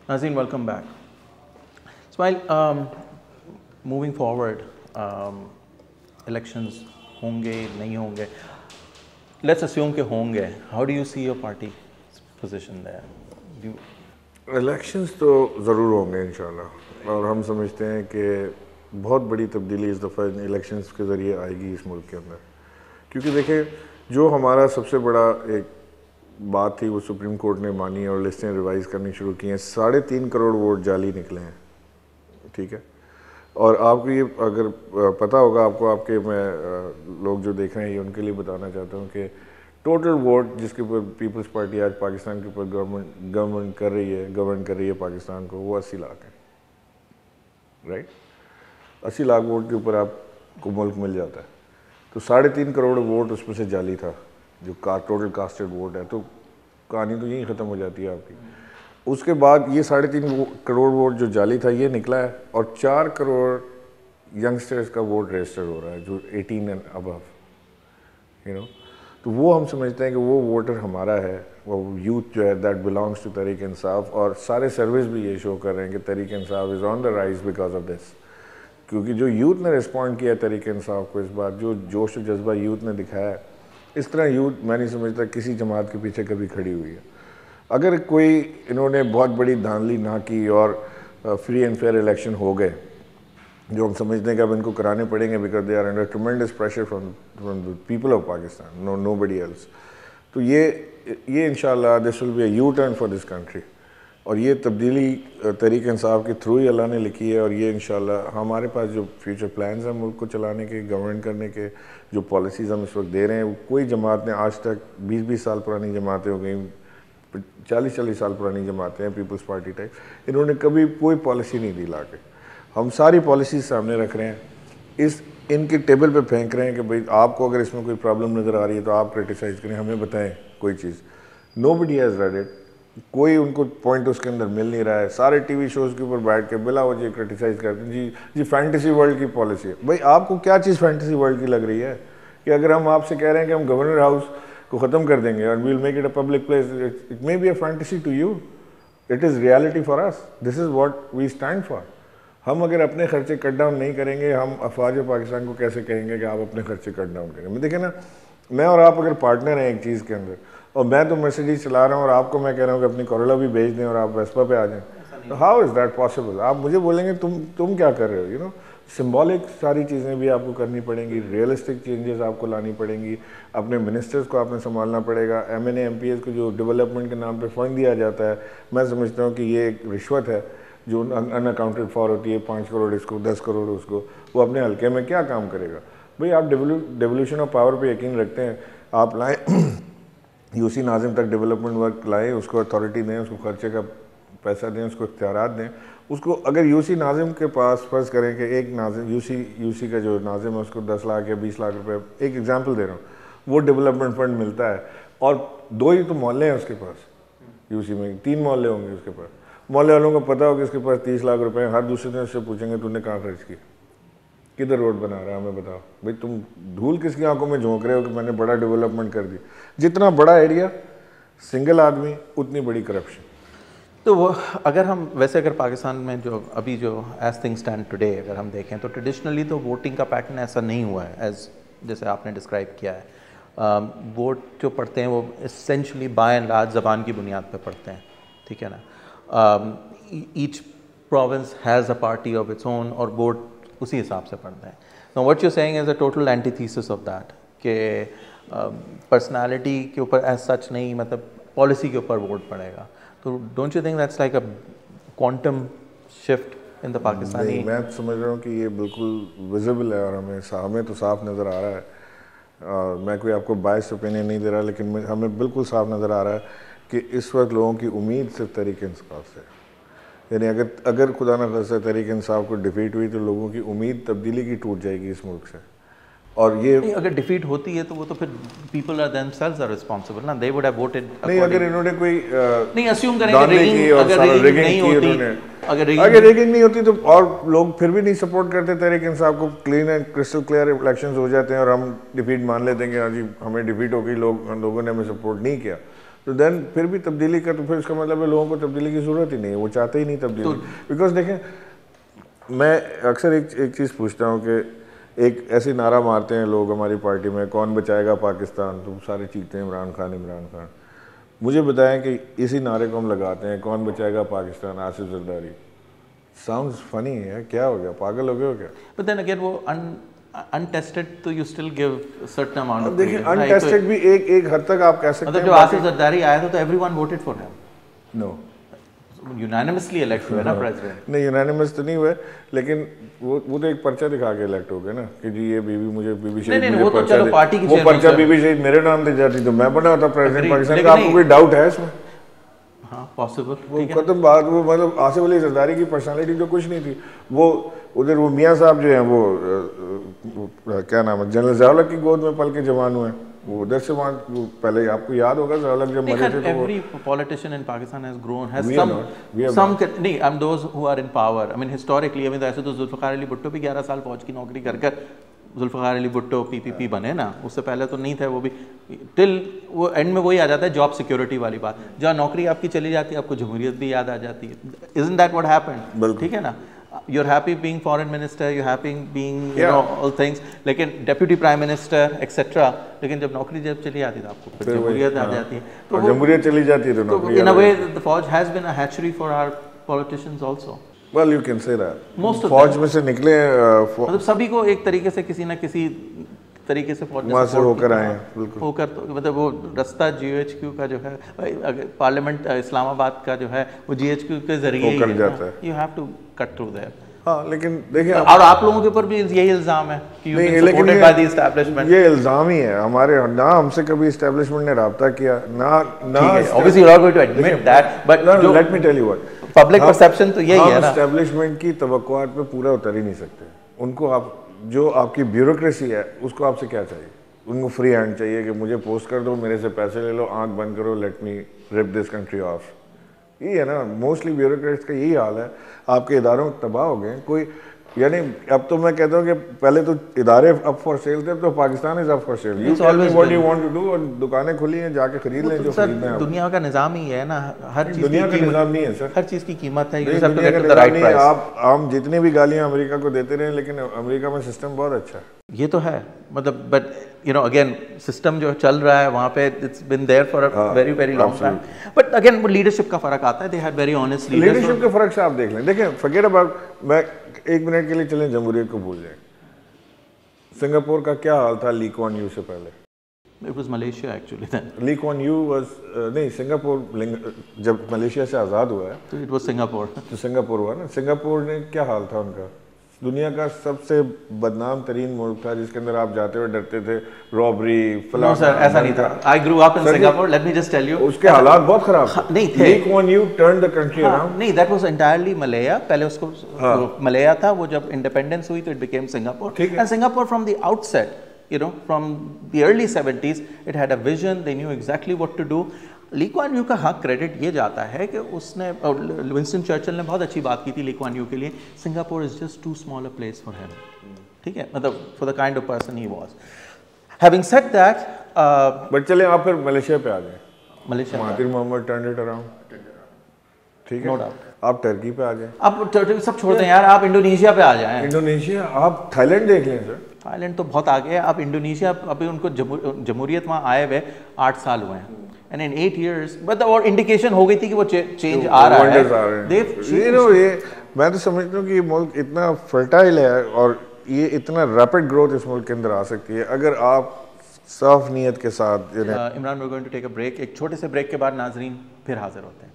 Nazeen, welcome back. Ismail, moving forward, elections होंगे नहीं होंगे. Let's assume कि होंगे. How do you see your party's position there? Do you... elections तो ज़रूर होंगे इंशाल्लाह, और हम समझते हैं कि बहुत बड़ी तब्दीली इस दफ़ा इलेक्शंस के ज़रिए आएगी इस मुल्क के अंदर। क्योंकि देखें, जो हमारा सबसे बड़ा एक बात थी वो सुप्रीम कोर्ट ने मानी और लिस्टें रिवाइज़ करनी शुरू की हैं। 3.5 करोड़ वोट जाली निकले हैं, ठीक है। और आपको ये अगर पता होगा, आपको आपके मैं लोग जो देख रहे हैं ये उनके लिए बताना चाहता हूँ कि टोटल वोट जिसके ऊपर पीपल्स पार्टी आज पाकिस्तान के ऊपर गवर्न कर रही है पाकिस्तान को, वो 80 लाख है, राइट। 80 लाख वोट के ऊपर आपको मुल्क मिल जाता है। तो 3.5 करोड़ वोट उसमें से जाली था, जो टोटल कास्टेड वोट है। तो कहानी तो यहीं ख़त्म हो जाती है आपकी। उसके बाद ये 3.5 करोड़ वोट जो जाली था ये निकला है, और 4 करोड़ यंगस्टर्स का वोट रजिस्टर हो रहा है जो 18 एंड अबव, यू नो। तो वो हम समझते हैं कि वो वोटर हमारा है, वो यूथ जो है that belongs to Tehreek Insaf. और सारे सर्विस भी ये शो कर रहे हैं कि Tehreek Insaf is on the rise because of this. क्योंकि जो यूथ ने रिस्पॉन्ड किया तहरीक इंसाफ को इस बार, जो जोश और जज्बा यूथ ने दिखाया है, इस तरह यूथ मैं नहीं समझता किसी जमात के पीछे कभी खड़ी हुई है। अगर कोई इन्होंने बहुत बड़ी धांधली ना की और फ्री एंड फेयर इलेक्शन हो गए, जो हम समझते हैं कि अब इनको कराने पड़ेंगे because they are under tremendous pressure from the people of Pakistan, nobody else. तो ये इंशाल्लाह this will be a U turn for this country. और ये तब्दीली तहरीक इंसाफ के थ्रू ही अल्लाह ने लिखी है। और ये इंशाल्लाह हमारे पास जो फ्यूचर प्लान्स हैं मुल्क को चलाने के, गवर्न करने के, जो पॉलिसीज़ हम इस वक्त दे रहे हैं, कोई जमात ने आज तक 20-20 साल पुरानी जमातें हो गई, 40-40 साल पुरानी जमातें हैं पीपल्स पार्टी टाइप, इन्होंने कभी कोई पॉलिसी नहीं दी ला के। हम सारी पॉलिसीज सामने रख रहे हैं, इनके टेबल पे फेंक रहे हैं कि भाई आपको अगर इसमें कोई प्रॉब्लम नज़र आ रही है तो आप क्रिटिसाइज़ करें, हमें बताएं कोई चीज़। नोबडी हैज़ रेड इट, कोई उनको पॉइंट उसके अंदर मिल नहीं रहा है। सारे टीवी शोज़ के ऊपर बैठ के बिला वजह क्रिटिसाइज़ करते हैं, जी फैंटेसी वर्ल्ड की पॉलिसी है। भाई आपको क्या चीज़ फैंटेसी वर्ल्ड की लग रही है कि अगर हम आपसे कह रहे हैं कि हम गवर्नर हाउस को ख़त्म कर देंगे और we'll make it a public place, it may be a fantasy to you, it is reality for us, this is what we stand for. हम अगर अपने खर्चे कट डाउन नहीं करेंगे, हम अफवाज पाकिस्तान को कैसे कहेंगे कि आप अपने खर्चे कट डाउन करें। देखिए ना, मैं और आप अगर पार्टनर हैं एक चीज़ के अंदर, और मैं तो मर्सिडीज चला रहा हूँ और आपको मैं कह रहा हूँ कि अपनी कोरोला भी बेच दें और आप वेस्पा पे आ जाएं, तो हाउ इज़ दैट पॉसिबल? आप मुझे बोलेंगे तुम क्या कर रहे हो, यू नो। सिम्बॉलिक सारी चीज़ें भी आपको करनी पड़ेंगी, रियलिस्टिक चेंजेस आपको लानी पड़ेंगी, अपने मिनिस्टर्स को आपने संभालना पड़ेगा। MNA MPs को जो डेवलपमेंट के नाम पे फ़ंड दिया जाता है, मैं समझता हूँ कि ये एक रिश्वत है जो अनअकाउंटेड फॉर होती है। 5 करोड़ इसको, 10 करोड़ उसको, वो अपने हल्के में क्या काम करेगा? भाई आप डेवोल्यूशन ऑफ पावर पे यकीन रखते हैं, आप लाएँ यूसी नाजिम तक डेवलपमेंट वर्क लाएँ, उसको अथॉरिटी दें, उसको खर्चे का पैसा दें, उसको इख्तियारात दें। उसको अगर यूसी नाजिम के पास फ़र्ज़ करें कि एक नाजिम यूसी का जो नाजिम है उसको 10 लाख या 20 लाख रुपए, एक एग्जांपल दे रहा हूँ, वो डेवलपमेंट फंड मिलता है, और 2 ही तो मोहल्ले हैं उसके पास, यूसी में 3 मोहल्ले होंगे उसके पास। मोहल्ले वालों को पता हो कि इसके पास 30 लाख रुपए हैं, हर दूसरे दिन उससे पूछेंगे तूने कहाँ खर्च किया, किधर रोड बना रहा है, हमें बताओ। भाई तुम धूल किसकी आंखों में झोंक रहे हो कि मैंने बड़ा डेवलपमेंट कर दी? जितना बड़ा एरिया, सिंगल आदमी, उतनी बड़ी करप्शन। तो वो अगर पाकिस्तान में जो अभी जो एज थिंग स्टैंड टुडे अगर हम देखें तो ट्रेडिशनली तो वोटिंग का पैटर्न ऐसा नहीं हुआ है एज जैसे आपने डिस्क्राइब किया है। वोट जो पढ़ते हैं वो एसेंशली बाय एंड लार्ज ज़बान की बुनियाद पर पढ़ते हैं, ठीक है ना। Each province has a party of its own और वोट उसी हिसाब से पढ़ते हैं। तो what you saying is a total antithesis of that कि पर्सनालिटी के ऊपर एज सच नहीं, मतलब पॉलिसी के ऊपर वोट पड़ेगा। तो don't you think that's like a quantum shift in the Pakistani? मैं समझ रहा हूँ कि ये बिल्कुल विजिबल है और हमें तो साफ नज़र आ रहा है। मैं कोई आपको बायस ओपिनियन नहीं दे रहा, लेकिन हमें बिल्कुल साफ नज़र आ रहा है कि इस वक्त लोगों की उम्मीद सिर्फ तहरीक इंसाफ से, यानी अगर खुदा न खास्ता तहरीक इंसाफ को डिफीट हुई तो लोगों की उम्मीद तब्दीली की टूट जाएगी इस मुल्क से। और ये अगर डिफीट होती है तो वो तो फिर people are themselves are responsible ना, दे वुड हैव वोटेड नहीं। अगर इन्होंने कोई नहीं अस्यूम करेंगे रेगिंग नहीं होती, अगर रेगिंग नहीं होती तो और लोग फिर भी नहीं सपोर्ट करते तहरीक इंसाफ को, clean and crystal clear elections हो जाते हैं और हम डिफीट मान लेते हैं कि हाँ जी हमें डिफीट हो गई, लोगों ने हमें सपोर्ट नहीं किया, तो देन फिर भी तब्दीली का, तो फिर इसका मतलब है लोगों को तब्दीली की ज़रूरत ही नहीं है, वो चाहते ही नहीं तब्दीली। बिकॉज देखें, मैं अक्सर एक चीज़ पूछता हूँ कि एक ऐसे नारा मारते हैं लोग हमारी पार्टी में, कौन बचाएगा पाकिस्तान, तो सारे चीखते हैं इमरान खान इमरान खान। मुझे बताएं कि इसी नारे को हम लगाते हैं, कौन बचाएगा पाकिस्तान, आसिफ जरदारी। साउंड्स फनी है, क्या हो गया, पागल हो गए हो क्या? बट देन अगेन वो अनटेस्टेड, तो you still give certain amount of. देखिए अनटेस्टेड भी एक हद तक आप कह सकते हैं। मतलब जब आसिफ जरदारी आया था तो everyone voted for him. No, unanimously elect हुए ना प्रेसिडेंट। नहीं, यूनानिमस तो नहीं हुए, लेकिन वो तो एक पर्चा दिखा के इलेक्ट हो गए ना कि जी ये बीबी मुझे बीबी शहीद, नहीं, वो तो चलो पार्टी की, वो पर्चा बीबी शहीद मेरे नाम दे जाती तो मैं बना होता प्रेसिडेंट पाकिस्तान का। आपको कोई डाउट है इसमें? हाँ पॉसिबल। वो खत्म बात। वो मतलब आसिफ अली जरदारी की पर्सनालिटी तो कुछ नहीं थी। वो उधर वो मियाँ साहब जो हैं वो क्या नाम है, जनरल ज़ियाउल की गोद में पल के जवान हुए, वो उधर से वहाँ पहले आपको याद होगा ज़ियाउल जब मरे थे। Every politician in Pakistan has grown, has some नहीं, I'm those who are in power. I mean historically, I mean ऐसे तो जुल्फ़िकार अली भुट्टो भी 11 साल फौज की नौकरी कर जुल्फ़िकार अली भुट्टो PPP बने ना, उससे पहले तो नहीं थे वो भी। टिल वो एंड में वही आ जाता है जॉब सिक्योरिटी वाली बात, जहाँ नौकरी आपकी चली जाती है आपको जमहूरियत भी याद आ जाती है। Isn't that what happened? ठीक है ना, you're happy being foreign minister, you're happy being you know all things, लेकिन deputy prime minister etc. लेकिन जब नौकरी जब चली जाती है आपको फिर जमहूरियत आ जाती है। तो जमहूरियत चली जाती है तो नौकरी। In a way the फौज has been a hatchery for our politicians also. Well you can say that. Most of फौज में से निकले, मतलब सभी को एक तरीके से किसी ना किसी तरीके से फौज में से होकर आए हैं। बिल्कुल होकर, तो मतलब वो रास्ता GHQ का जो है, पार्लियामेंट इस्लामाबाद का जो है वो GHQ के जरिए ही है। You have to cut through there. हाँ, लेकिन देखिए और आप लोगों के ऊपर भी यही इल्जाम है कि you been supported by the establishment. ये इल्जाम ही है हमारे, ना हमसे कभी एस्टैब्लिशमेंट ने राब्ता किया ना obviously you are going to admit that, but let me tell you what, public perception तो यही है ना। एस्टैब्लिशमेंट की तवक्कुआत पे पूरा उतर ही नहीं सकते। उनको आप जो आपकी ब्यूरोक्रेसी है उसको आपसे क्या चाहिए? उनको फ्री हैंड चाहिए कि मुझे पोस्ट कर दो, मेरे से पैसे ले लो, आंख बंद करो, let me rip this country off. यही है ना, मोस्टली ब्यूरोक्रेट्स का यही हाल है। आपके इदारों तबाह हो गए। कोई यानी अब तो मैं कहता हूँ कि पहले तो इदारे अप फॉर सेल थे, तो Pakistan is up for sale. You tell me what you want to do, और दुकानें खुली हैं, जाके खरीद लें जो खरीदना है। दुनिया का निजाम ही है ना, हर चीज दुनिया का निजाम नहीं है सर, हर चीज की कीमत है। दुनिया का निजाम नहीं है। आप हम जितनी भी गालियाँ अमेरिका को देते रहे, लेकिन अमेरिका में सिस्टम बहुत अच्छा है। ये तो है, मतलब but you know again system जो चल रहा है वहाँ पे it's been there for a very very long time. But again वो लीडरशिप का फर्क आता है। They had very honest leadership के फर्क से आप देख लें। देखिए फॉरगेट अबाउट, मैं एक मिनट के लिए चलें जमहूरियत को भूल जाएं। सिंगापुर का क्या हाल था ली कुआन यू से पहले? It was Malaysia actually then. Lee Kuan Yew was नहीं, सिंगापुर जब मलेशिया से आज़ाद हुआ है तो it was Singapore. तो सिंगापुर हुआ ना। सिंगापुर ने क्या हाल था उनका? दुनिया का सबसे बदनाम तरीन मुल्क था, जिसके अंदर आप जाते हुए डरते थे, रॉबरी नो सर ऐसा नहीं था। I grew up in Singapore, let me just tell you. उसके हालात बहुत खराब थे। नहीं थे। Lee Kuan Yew turned the country around. नहीं, that was entirely Malaya. पहले उसको मलया था, वो जब इंडिपेंडेंस हुई तो it became Singapore. And Singapore from the outset, you know, from the early 70s, it had a vision. They knew exactly what to do. Lee Kuan Yew का हक क्रेडिट ये जाता है कि उसने, विंस्टन चर्चिल ने बहुत अच्छी बात की थी ली कुआन यू के लिए, Singapore is just too small a place for him. ठीक है, मतलब for the kind of person ही was. Having said that, but चले आप फिर मलेशिया पे आ गए। Malaysia Mahathir Mohamad turned it around. ठीक है, नो डाउट। आप टर्की पे आ गए। आप टर्की सब छोड़ दें यार, आप इंडोनेशिया पे आ जाएं। इंडोनेशिया, आप थाईलैंड देख लें सर। थाईलैंड तो बहुत आगे है। आप इंडोनेशिया, अभी उनको जमहूरियत वहाँ आए हुए 8 साल हुए हैं। And in 8 years, but और इंडिकेशन हो गई थी कि वो चेंज आ रहा है। ये मैं तो समझता हूँ कि ये मुल्क इतना फर्टाइल है और ये इतना रैपिड ग्रोथ इस मुल्क के अंदर आ सकती है अगर आप साफ नीयत के साथ। Imran, we're going to take a break। एक छोटे से ब्रेक के बाद नाजरीन फिर हाजिर होते हैं।